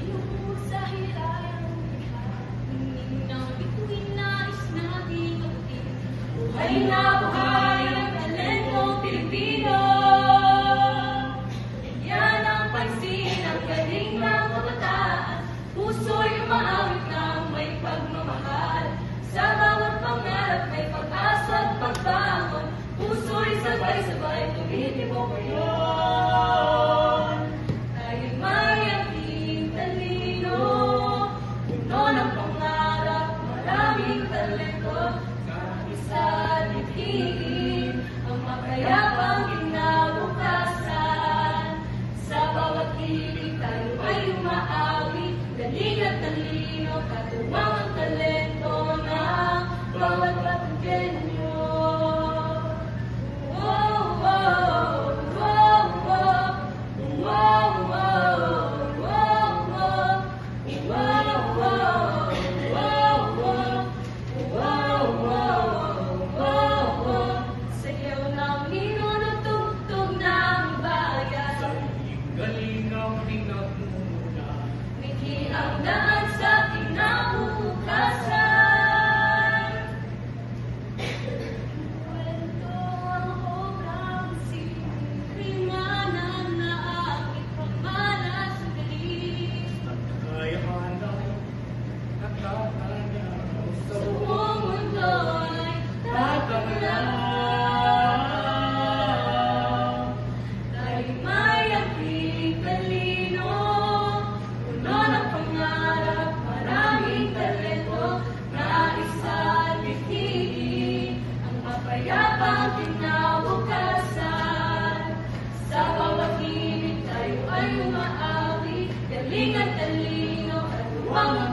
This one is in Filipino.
Tumulong sa hirap ng likha, hingin ng bituin nais natin magtin. Buhay na buhay ang talentong Pilipino. Yan ang pansin, ang galing ng kabataan. Puso'y umaawit ng may pagmamahal. Sa bawat pangarap may pag-asa at pagbangon. Puso'y sabay-sabay tumitibok ngayon. Tayo'y may aking talino, puno ng pangarap, maraming talento. Isa't itigil ang mapayapang kinabukasan. Sa bawat hilig tayo ay umaawit, galing at talino, katuwang ang talento ng bawat Batanggenyo. Ang daan sa kinabukasan. Kwento ang obrang sinringanan na aking pamalas sa galing. At kakayahan ng nakakalaw sa Buong mundo ay tataglaw. Tayo'y may aking talino, puno ng pangarap, maraming talento, nais at itigil ang mapayapang kinabukasan. Sa bawat hilig tayo ay umaawit, galing at talino, at tuwang ang